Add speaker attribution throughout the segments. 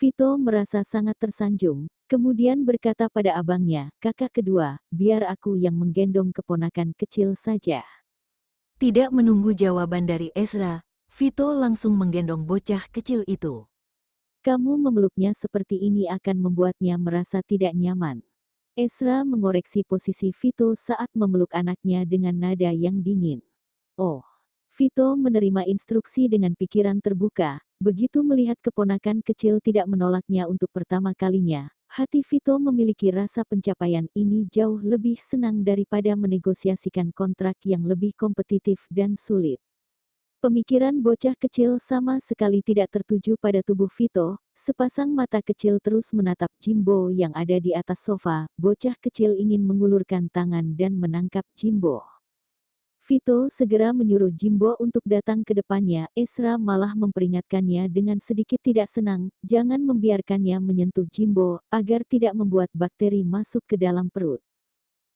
Speaker 1: Vito merasa sangat tersanjung, kemudian berkata pada abangnya, "Kakak kedua, biar aku yang menggendong keponakan kecil saja."
Speaker 2: Tidak menunggu jawaban dari Ezra, Vito langsung menggendong bocah kecil itu.
Speaker 1: "Kamu memeluknya seperti ini akan membuatnya merasa tidak nyaman." Ezra mengoreksi posisi Vito saat memeluk anaknya dengan nada yang dingin. Oh, Vito menerima instruksi dengan pikiran terbuka. Begitu melihat keponakan kecil tidak menolaknya untuk pertama kalinya, hati Vito memiliki rasa pencapaian ini jauh lebih senang daripada menegosiasikan kontrak yang lebih kompetitif dan sulit. Pemikiran bocah kecil sama sekali tidak tertuju pada tubuh Vito, sepasang mata kecil terus menatap Jimbo yang ada di atas sofa. Bocah kecil ingin mengulurkan tangan dan menangkap Jimbo. Vito segera menyuruh Jimbo untuk datang ke depannya. Ezra malah memperingatkannya dengan sedikit tidak senang, jangan membiarkannya menyentuh Jimbo, agar tidak membuat bakteri masuk ke dalam perut.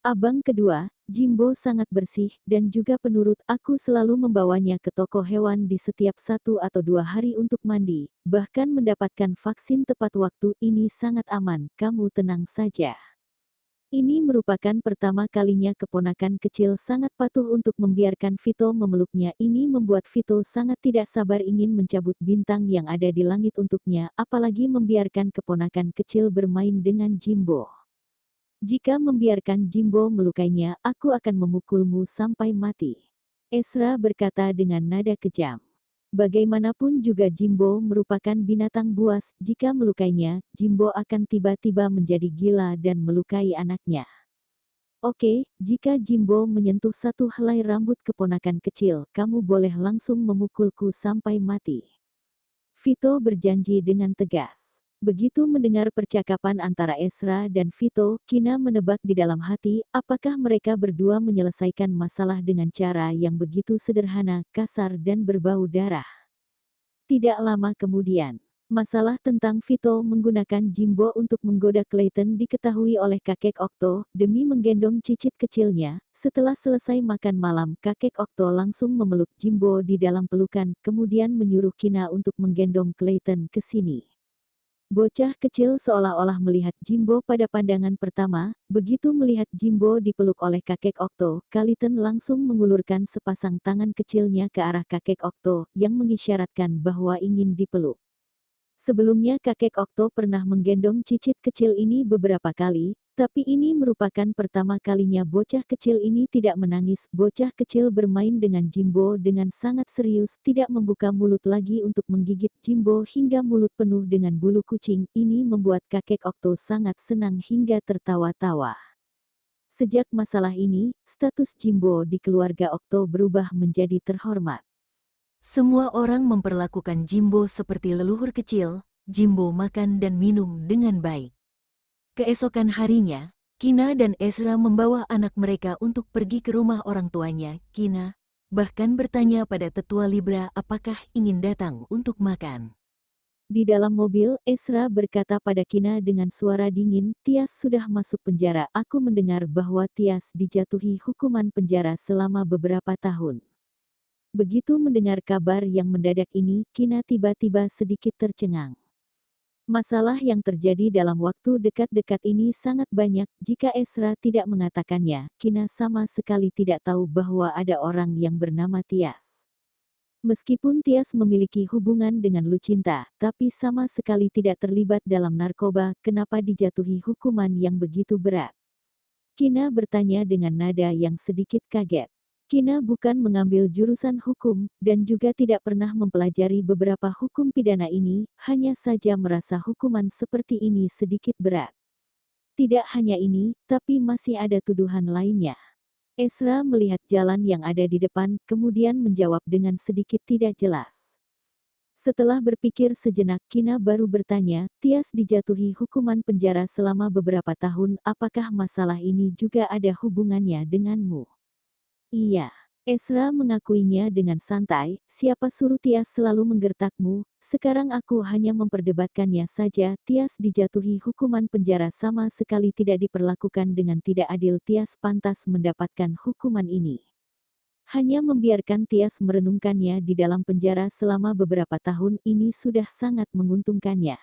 Speaker 1: Abang kedua, Jimbo sangat bersih dan juga penurut. Aku selalu membawanya ke toko hewan di setiap 1 atau 2 hari untuk mandi, bahkan mendapatkan vaksin tepat waktu. Ini sangat aman, kamu tenang saja. Ini merupakan pertama kalinya keponakan kecil sangat patuh untuk membiarkan Vito memeluknya. Ini membuat Vito sangat tidak sabar ingin mencabut bintang yang ada di langit untuknya, apalagi membiarkan keponakan kecil bermain dengan Jimbo. "Jika membiarkan Jimbo melukainya, aku akan memukulmu sampai mati." Ezra berkata dengan nada kejam. Bagaimanapun juga Jimbo merupakan binatang buas, jika melukainya, Jimbo akan tiba-tiba menjadi gila dan melukai anaknya. "Oke, jika Jimbo menyentuh satu helai rambut keponakan kecil, kamu boleh langsung memukulku sampai mati." Vito berjanji dengan tegas. Begitu mendengar percakapan antara Ezra dan Vito, Kina menebak di dalam hati, apakah mereka berdua menyelesaikan masalah dengan cara yang begitu sederhana, kasar dan berbau darah. Tidak lama kemudian, masalah tentang Vito menggunakan Jimbo untuk menggoda Clayton diketahui oleh kakek Okto, demi menggendong cicit kecilnya. Setelah selesai makan malam, kakek Okto langsung memeluk Jimbo di dalam pelukan, kemudian menyuruh Kina untuk menggendong Clayton ke sini. Bocah kecil seolah-olah melihat Jimbo pada pandangan pertama. Begitu melihat Jimbo dipeluk oleh kakek Okto, Clayton langsung mengulurkan sepasang tangan kecilnya ke arah kakek Okto, yang mengisyaratkan bahwa ingin dipeluk. Sebelumnya kakek Okto pernah menggendong cicit kecil ini beberapa kali, tapi ini merupakan pertama kalinya bocah kecil ini tidak menangis. Bocah kecil bermain dengan Jimbo dengan sangat serius, tidak membuka mulut lagi untuk menggigit Jimbo hingga mulut penuh dengan bulu kucing. Ini membuat kakek Okto sangat senang hingga tertawa-tawa. Sejak masalah ini, status Jimbo di keluarga Okto berubah menjadi terhormat.
Speaker 2: Semua orang memperlakukan Jimbo seperti leluhur kecil. Jimbo makan dan minum dengan baik. Keesokan harinya, Kina dan Ezra membawa anak mereka untuk pergi ke rumah orang tuanya. Kina bahkan bertanya pada tetua Libra apakah ingin datang untuk makan.
Speaker 1: Di dalam mobil, Ezra berkata pada Kina dengan suara dingin, "Tias sudah masuk penjara. Aku mendengar bahwa Tias dijatuhi hukuman penjara selama beberapa tahun." Begitu mendengar kabar yang mendadak ini, Kina tiba-tiba sedikit tercengang. Masalah yang terjadi dalam waktu dekat-dekat ini sangat banyak. Jika Ezra tidak mengatakannya, Kina sama sekali tidak tahu bahwa ada orang yang bernama Tias. Meskipun Tias memiliki hubungan dengan Lucinta, tapi sama sekali tidak terlibat dalam narkoba. Kenapa dijatuhi hukuman yang begitu berat? Kina bertanya dengan nada yang sedikit kaget. Kina bukan mengambil jurusan hukum, dan juga tidak pernah mempelajari beberapa hukum pidana ini, hanya saja merasa hukuman seperti ini sedikit berat. Tidak hanya ini, tapi masih ada tuduhan lainnya. Ezra melihat jalan yang ada di depan, kemudian menjawab dengan sedikit tidak jelas. Setelah berpikir sejenak, Kina baru bertanya, "Tias dijatuhi hukuman penjara selama beberapa tahun, apakah masalah ini juga ada hubungannya denganmu?" "Iya." Ezra mengakuinya dengan santai, "Siapa suruh Tias selalu menggertakmu? Sekarang aku hanya memperdebatkannya saja." Tias dijatuhi hukuman penjara sama sekali tidak diperlakukan dengan tidak adil. Tias pantas mendapatkan hukuman ini. Hanya membiarkan Tias merenungkannya di dalam penjara selama beberapa tahun ini sudah sangat menguntungkannya.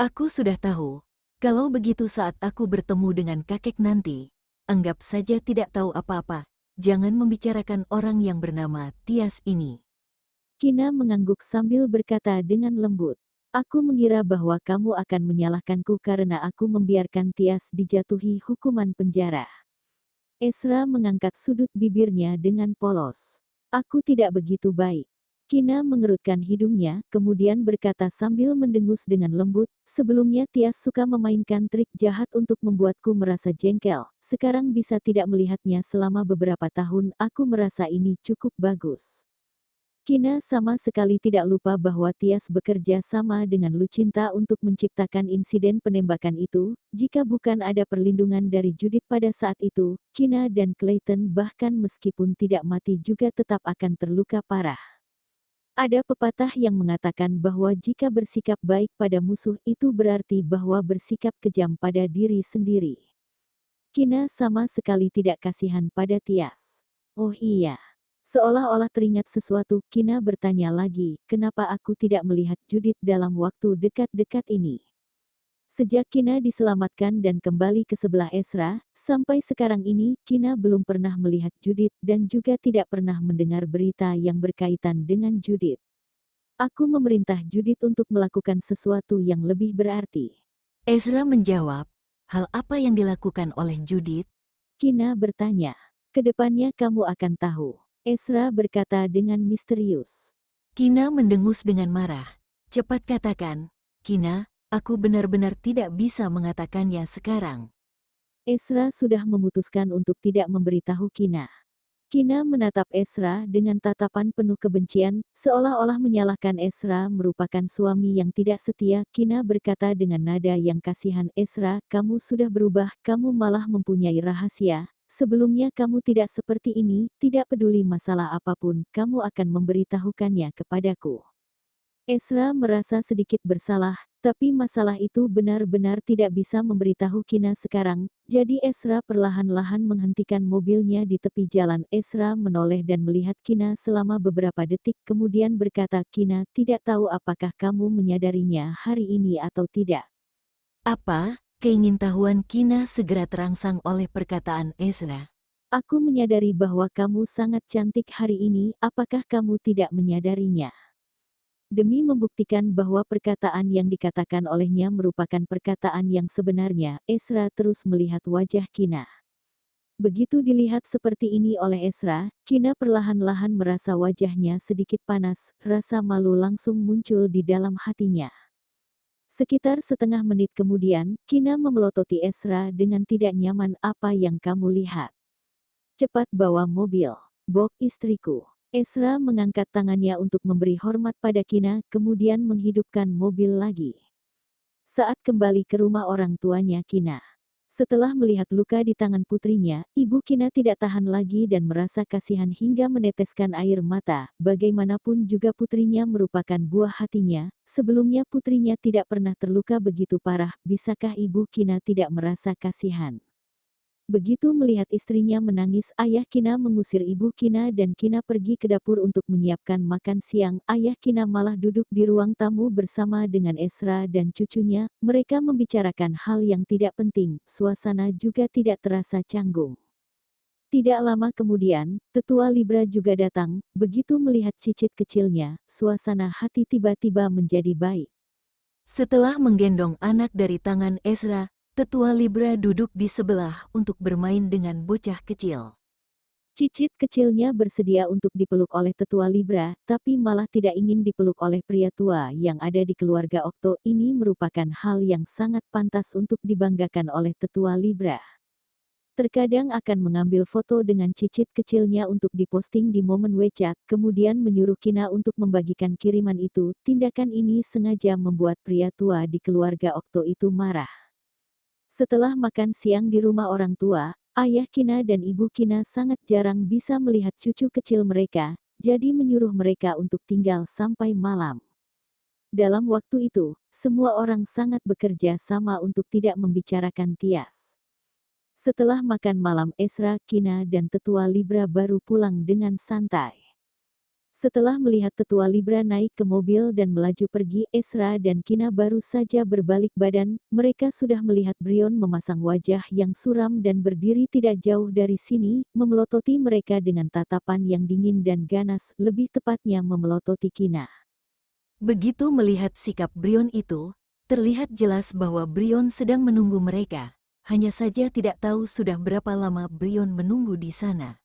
Speaker 2: Aku sudah tahu. Kalau begitu saat aku bertemu dengan kakek nanti, anggap saja tidak tahu apa-apa. Jangan membicarakan orang yang bernama Tias ini.
Speaker 1: Kina mengangguk sambil berkata dengan lembut. Aku mengira bahwa kamu akan menyalahkanku karena aku membiarkan Tias dijatuhi hukuman penjara. Ezra mengangkat sudut bibirnya dengan polos. Aku tidak begitu baik. Kina mengerutkan hidungnya, kemudian berkata sambil mendengus dengan lembut, sebelumnya Tias suka memainkan trik jahat untuk membuatku merasa jengkel. Sekarang bisa tidak melihatnya selama beberapa tahun, aku merasa ini cukup bagus. Kina sama sekali tidak lupa bahwa Tias bekerja sama dengan Lucinta untuk menciptakan insiden penembakan itu. Jika bukan ada perlindungan dari Judith pada saat itu, Kina dan Clayton bahkan meskipun tidak mati juga tetap akan terluka parah. Ada pepatah yang mengatakan bahwa jika bersikap baik pada musuh itu berarti bahwa bersikap kejam pada diri sendiri. Kina sama sekali tidak kasihan pada Tias. Oh iya. Seolah-olah teringat sesuatu, Kina bertanya lagi, kenapa aku tidak melihat Judith dalam waktu dekat-dekat ini? Sejak Kina diselamatkan dan kembali ke sebelah Ezra, sampai sekarang ini, Kina belum pernah melihat Judith dan juga tidak pernah mendengar berita yang berkaitan dengan Judith. Aku memerintah Judith untuk melakukan sesuatu yang lebih berarti.
Speaker 2: Ezra menjawab, hal apa yang dilakukan oleh Judith?
Speaker 1: Kina bertanya, kedepannya kamu akan tahu. Ezra berkata dengan misterius.
Speaker 2: Kina mendengus dengan marah. Cepat katakan, Kina, aku benar-benar tidak bisa mengatakannya sekarang.
Speaker 1: Ezra sudah memutuskan untuk tidak memberitahu Kina. Kina menatap Ezra dengan tatapan penuh kebencian, seolah-olah menyalahkan Ezra merupakan suami yang tidak setia. Kina berkata dengan nada yang kasihan, Ezra, kamu sudah berubah, kamu malah mempunyai rahasia. Sebelumnya kamu tidak seperti ini, tidak peduli masalah apapun, kamu akan memberitahukannya kepadaku. Ezra merasa sedikit bersalah, tapi masalah itu benar-benar tidak bisa memberitahu Kina sekarang, jadi Ezra perlahan-lahan menghentikan mobilnya di tepi jalan. Ezra menoleh dan melihat Kina selama beberapa detik kemudian berkata, Kina, tidak tahu apakah kamu menyadarinya hari ini atau tidak.
Speaker 2: Apa? Keingintahuan Kina segera terangsang oleh perkataan Ezra.
Speaker 1: Aku menyadari bahwa kamu sangat cantik hari ini, apakah kamu tidak menyadarinya? Demi membuktikan bahwa perkataan yang dikatakan olehnya merupakan perkataan yang sebenarnya, Ezra terus melihat wajah Kina. Begitu dilihat seperti ini oleh Ezra, Kina perlahan-lahan merasa wajahnya sedikit panas, rasa malu langsung muncul di dalam hatinya. Sekitar setengah menit kemudian, Kina memelototi Ezra dengan tidak nyaman. Apa yang kamu lihat? Cepat bawa mobil. Bok istriku. Ezra mengangkat tangannya untuk memberi hormat pada Kina, kemudian menghidupkan mobil lagi. Saat kembali ke rumah orang tuanya Kina. Setelah melihat luka di tangan putrinya, ibu Kina tidak tahan lagi dan merasa kasihan hingga meneteskan air mata. Bagaimanapun juga putrinya merupakan buah hatinya. Sebelumnya putrinya tidak pernah terluka begitu parah, bisakah ibu Kina tidak merasa kasihan? Begitu melihat istrinya menangis, ayah Kina mengusir ibu Kina dan Kina pergi ke dapur untuk menyiapkan makan siang. Ayah Kina malah duduk di ruang tamu bersama dengan Ezra dan cucunya. Mereka membicarakan hal yang tidak penting, suasana juga tidak terasa canggung. Tidak lama kemudian, tetua Libra juga datang. Begitu melihat cicit kecilnya, suasana hati tiba-tiba menjadi baik.
Speaker 2: Setelah menggendong anak dari tangan Ezra, tetua Libra duduk di sebelah untuk bermain dengan bocah kecil.
Speaker 1: Cicit kecilnya bersedia untuk dipeluk oleh tetua Libra, tapi malah tidak ingin dipeluk oleh pria tua yang ada di keluarga Okto. Ini merupakan hal yang sangat pantas untuk dibanggakan oleh tetua Libra. Terkadang akan mengambil foto dengan cicit kecilnya untuk diposting di momen WeChat, kemudian menyuruh Kina untuk membagikan kiriman itu. Tindakan ini sengaja membuat pria tua di keluarga Okto itu marah. Setelah makan siang di rumah orang tua, ayah Kina dan ibu Kina sangat jarang bisa melihat cucu kecil mereka, jadi menyuruh mereka untuk tinggal sampai malam. Dalam waktu itu, semua orang sangat bekerja sama untuk tidak membicarakan Tias. Setelah makan malam Ezra, Kina dan tetua Libra baru pulang dengan santai. Setelah melihat tetua Libra naik ke mobil dan melaju pergi, Ezra dan Kina baru saja berbalik badan. Mereka sudah melihat Brion memasang wajah yang suram dan berdiri tidak jauh dari sini, memelototi mereka dengan tatapan yang dingin dan ganas, lebih tepatnya memelototi Kina.
Speaker 2: Begitu melihat sikap Brion itu, terlihat jelas bahwa Brion sedang menunggu mereka. Hanya saja tidak tahu sudah berapa lama Brion menunggu di sana.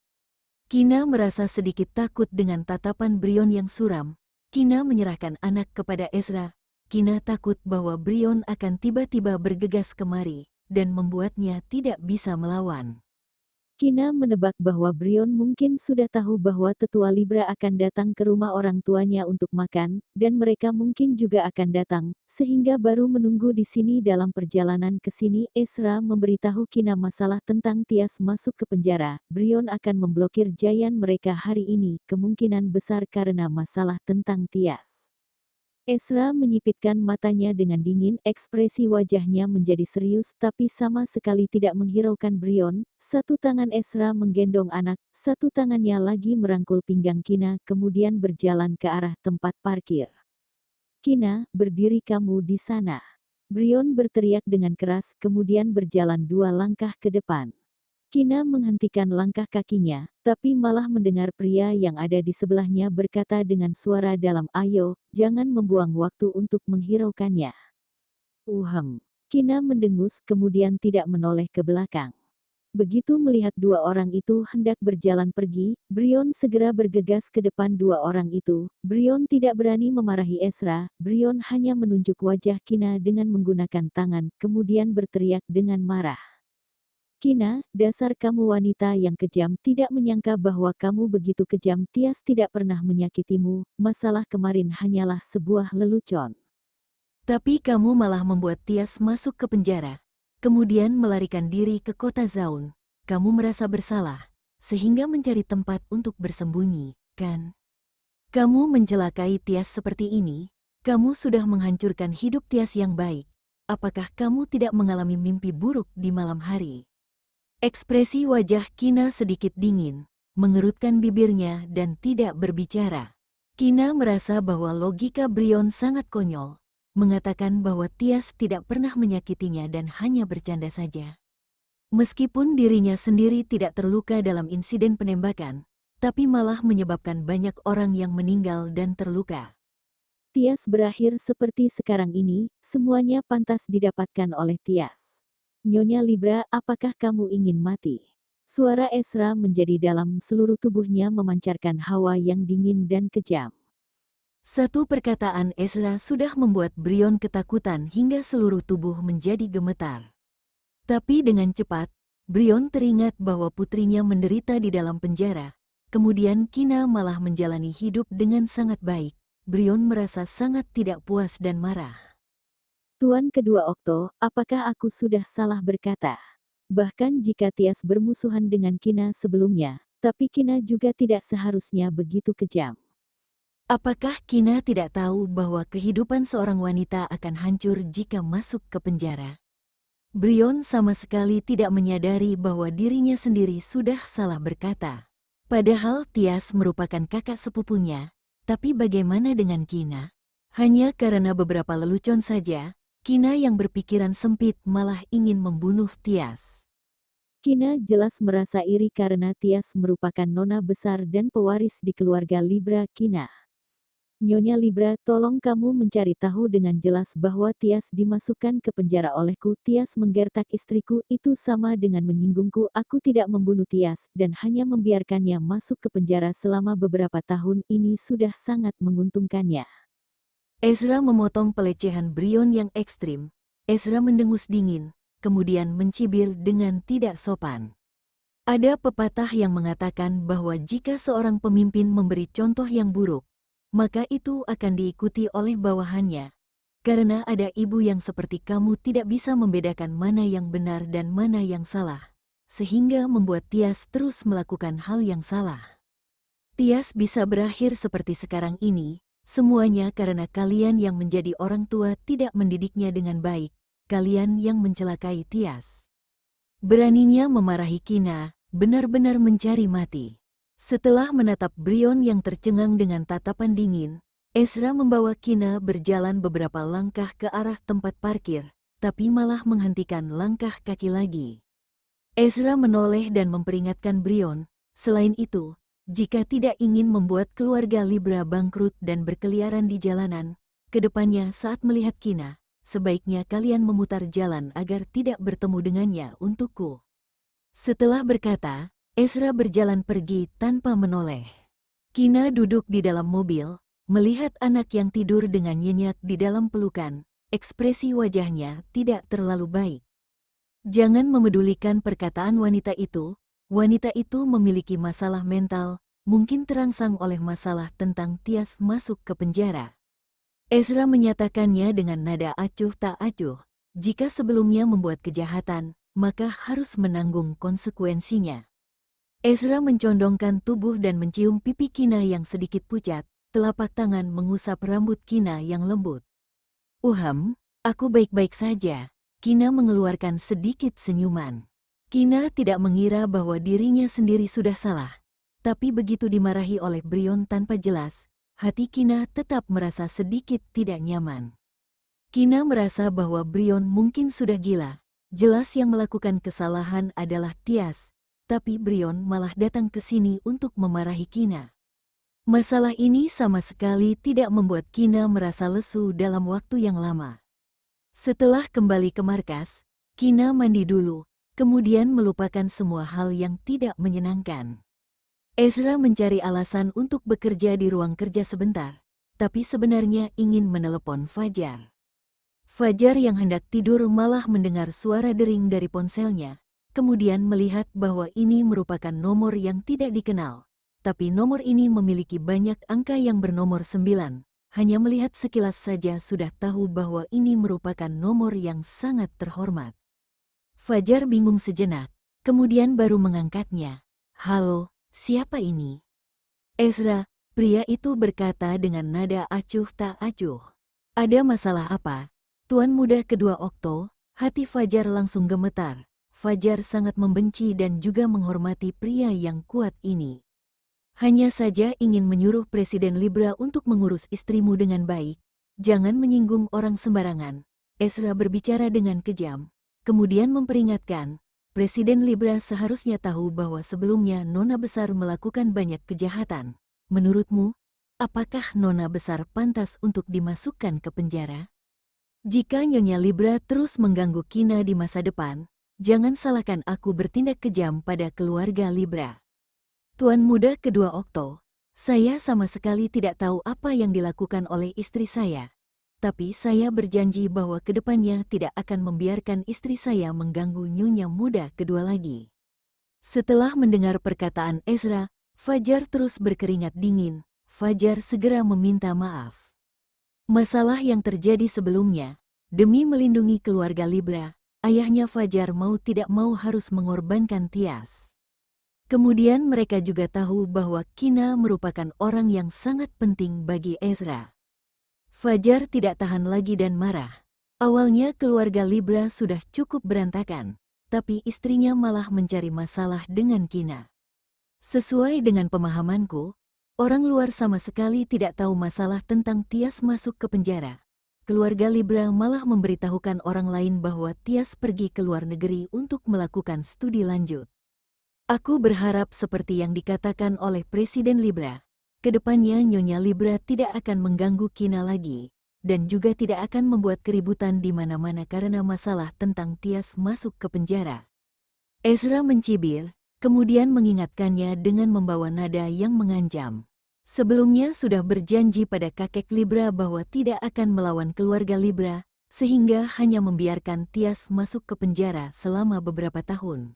Speaker 2: Kina merasa sedikit takut dengan tatapan Brion yang suram. Kina menyerahkan anak kepada Ezra. Kina takut bahwa Brion akan tiba-tiba bergegas kemari dan membuatnya tidak bisa melawan.
Speaker 1: Kina menebak bahwa Brion mungkin sudah tahu bahwa tetua Libra akan datang ke rumah orang tuanya untuk makan, dan mereka mungkin juga akan datang, sehingga baru menunggu di sini. Dalam perjalanan ke sini. Ezra memberitahu Kina masalah tentang Tias masuk ke penjara. Brion akan memblokir Giant mereka hari ini, kemungkinan besar karena masalah tentang Tias. Ezra menyipitkan matanya dengan dingin, ekspresi wajahnya menjadi serius tapi sama sekali tidak menghiraukan Brion. Satu tangan Ezra menggendong anak, satu tangannya lagi merangkul pinggang Kina, kemudian berjalan ke arah tempat parkir. Kina, berdiri kamu di sana. Brion berteriak dengan keras, kemudian berjalan 2 langkah ke depan. Kina menghentikan langkah kakinya, tapi malah mendengar pria yang ada di sebelahnya berkata dengan suara dalam, "Ayo, jangan membuang waktu untuk menghiraukannya." Kina mendengus kemudian tidak menoleh ke belakang. Begitu melihat 2 orang itu hendak berjalan pergi, Brion segera bergegas ke depan 2 orang itu. Brion tidak berani memarahi Ezra, Brion hanya menunjuk wajah Kina dengan menggunakan tangan, kemudian berteriak dengan marah. "Kina, dasar kamu wanita yang kejam, tidak menyangka bahwa kamu begitu kejam. Tias tidak pernah menyakitimu, masalah kemarin hanyalah sebuah lelucon.
Speaker 2: Tapi kamu malah membuat Tias masuk ke penjara, kemudian melarikan diri ke kota Zaun. Kamu merasa bersalah, sehingga mencari tempat untuk bersembunyi, kan? Kamu mencelakai Tias seperti ini, kamu sudah menghancurkan hidup Tias yang baik. Apakah kamu tidak mengalami mimpi buruk di malam hari?" Ekspresi wajah Kina sedikit dingin, mengerutkan bibirnya dan tidak berbicara. Kina merasa bahwa logika Brion sangat konyol, mengatakan bahwa Tias tidak pernah menyakitinya dan hanya bercanda saja. Meskipun dirinya sendiri tidak terluka dalam insiden penembakan, tapi malah menyebabkan banyak orang yang meninggal dan terluka.
Speaker 1: Tias berakhir seperti sekarang ini, semuanya pantas didapatkan oleh Tias. Nyonya Libra, apakah kamu ingin mati? Suara Ezra menjadi dalam, seluruh tubuhnya memancarkan hawa yang dingin dan kejam.
Speaker 2: Satu perkataan Ezra sudah membuat Brion ketakutan hingga seluruh tubuh menjadi gemetar. Tapi dengan cepat, Brion teringat bahwa putrinya menderita di dalam penjara. Kemudian Kina malah menjalani hidup dengan sangat baik. Brion merasa sangat tidak puas dan marah.
Speaker 1: Tuan Kedua Okto, apakah aku sudah salah berkata? Bahkan jika Tias bermusuhan dengan Kina sebelumnya, tapi Kina juga tidak seharusnya begitu kejam.
Speaker 2: Apakah Kina tidak tahu bahwa kehidupan seorang wanita akan hancur jika masuk ke penjara? Brion sama sekali tidak menyadari bahwa dirinya sendiri sudah salah berkata. Padahal Tias merupakan kakak sepupunya, tapi bagaimana dengan Kina? Hanya karena beberapa lelucon saja, Kina yang berpikiran sempit malah ingin membunuh Tias.
Speaker 1: Kina jelas merasa iri karena Tias merupakan nona besar dan pewaris di keluarga Libra. Kina, Nyonya Libra, tolong kamu mencari tahu dengan jelas bahwa Tias dimasukkan ke penjara olehku. Tias menggertak istriku, itu sama dengan menyinggungku. Aku tidak membunuh Tias, dan hanya membiarkannya masuk ke penjara selama beberapa tahun. Ini sudah sangat menguntungkannya.
Speaker 2: Ezra memotong pelecehan Brion yang ekstrim. Ezra mendengus dingin, kemudian mencibir dengan tidak sopan. Ada pepatah yang mengatakan bahwa jika seorang pemimpin memberi contoh yang buruk, maka itu akan diikuti oleh bawahannya. Karena ada ibu yang seperti kamu tidak bisa membedakan mana yang benar dan mana yang salah, sehingga membuat Tias terus melakukan hal yang salah. Tias bisa berakhir seperti sekarang ini, semuanya karena kalian yang menjadi orang tua tidak mendidiknya dengan baik, kalian yang mencelakai Tias. Beraninya memarahi Kina, benar-benar mencari mati. Setelah menatap Brion yang tercengang dengan tatapan dingin, Ezra membawa Kina berjalan beberapa langkah ke arah tempat parkir, tapi malah menghentikan langkah kaki lagi. Ezra menoleh dan memperingatkan Brion, selain itu, jika tidak ingin membuat keluarga Libra bangkrut dan berkeliaran di jalanan, kedepannya saat melihat Kina, sebaiknya kalian memutar jalan agar tidak bertemu dengannya untukku. Setelah berkata, Ezra berjalan pergi tanpa menoleh. Kina duduk di dalam mobil, melihat anak yang tidur dengan nyenyak di dalam pelukan, ekspresi wajahnya tidak terlalu baik. Jangan memedulikan perkataan wanita itu memiliki masalah mental, mungkin terangsang oleh masalah tentang Tias masuk ke penjara. Ezra menyatakannya dengan nada acuh tak acuh, jika sebelumnya membuat kejahatan, maka harus menanggung konsekuensinya. Ezra mencondongkan tubuh dan mencium pipi Kina yang sedikit pucat, telapak tangan mengusap rambut Kina yang lembut. Aku baik-baik saja. Kina mengeluarkan sedikit senyuman. Kina tidak mengira bahwa dirinya sendiri sudah salah, tapi begitu dimarahi oleh Brion tanpa jelas, hati Kina tetap merasa sedikit tidak nyaman. Kina merasa bahwa Brion mungkin sudah gila, jelas yang melakukan kesalahan adalah Tias, tapi Brion malah datang ke sini untuk memarahi Kina. Masalah ini sama sekali tidak membuat Kina merasa lesu dalam waktu yang lama. Setelah kembali ke markas, Kina mandi dulu, kemudian melupakan semua hal yang tidak menyenangkan. Ezra mencari alasan untuk bekerja di ruang kerja sebentar, tapi sebenarnya ingin menelepon Fajar. Fajar yang hendak tidur malah mendengar suara dering dari ponselnya, kemudian melihat bahwa ini merupakan nomor yang tidak dikenal, tapi nomor ini memiliki banyak angka yang bernomor 9. Hanya melihat sekilas saja sudah tahu bahwa ini merupakan nomor yang sangat terhormat. Fajar bingung sejenak, kemudian baru mengangkatnya. Halo, siapa ini? Ezra, pria itu berkata dengan nada acuh tak acuh. Ada masalah apa? Tuan muda kedua Okto, hati Fajar langsung gemetar. Fajar sangat membenci dan juga menghormati pria yang kuat ini. Hanya saja ingin menyuruh Presiden Libra untuk mengurus istrimu dengan baik. Jangan menyinggung orang sembarangan. Ezra berbicara dengan kejam. Kemudian memperingatkan, Presiden Libra seharusnya tahu bahwa sebelumnya Nona Besar melakukan banyak kejahatan. Menurutmu, apakah Nona Besar pantas untuk dimasukkan ke penjara? Jika Nyonya Libra terus mengganggu Kina di masa depan, jangan salahkan aku bertindak kejam pada keluarga Libra. Tuan muda kedua Okto, saya sama sekali tidak tahu apa yang dilakukan oleh istri saya. Tapi saya berjanji bahwa kedepannya tidak akan membiarkan istri saya mengganggu nyonya muda kedua lagi. Setelah mendengar perkataan Ezra, Fajar terus berkeringat dingin. Fajar segera meminta maaf. Masalah yang terjadi sebelumnya, demi melindungi keluarga Libra, ayahnya Fajar mau tidak mau harus mengorbankan Tias. Kemudian mereka juga tahu bahwa Kina merupakan orang yang sangat penting bagi Ezra. Fajar tidak tahan lagi dan marah. Awalnya keluarga Libra sudah cukup berantakan, tapi istrinya malah mencari masalah dengan Kina. Sesuai dengan pemahamanku, orang luar sama sekali tidak tahu masalah tentang Tias masuk ke penjara. Keluarga Libra malah memberitahukan orang lain bahwa Tias pergi ke luar negeri untuk melakukan studi lanjut. Aku berharap seperti yang dikatakan oleh Presiden Libra, kedepannya Nyonya Libra tidak akan mengganggu Kina lagi, dan juga tidak akan membuat keributan di mana-mana karena masalah tentang Tias masuk ke penjara. Ezra mencibir, kemudian mengingatkannya dengan membawa nada yang mengancam. Sebelumnya sudah berjanji pada kakek Libra bahwa tidak akan melawan keluarga Libra, sehingga hanya membiarkan Tias masuk ke penjara selama beberapa tahun.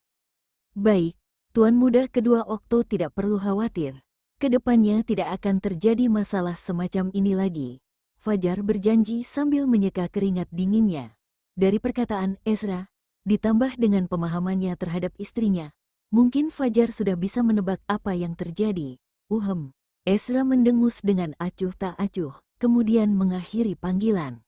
Speaker 2: Baik. Tuan muda kedua Okto tidak perlu khawatir. Kedepannya tidak akan terjadi masalah semacam ini lagi. Fajar berjanji sambil menyeka keringat dinginnya. Dari perkataan Ezra, ditambah dengan pemahamannya terhadap istrinya, mungkin Fajar sudah bisa menebak apa yang terjadi. Ezra mendengus dengan acuh tak acuh, kemudian mengakhiri panggilan.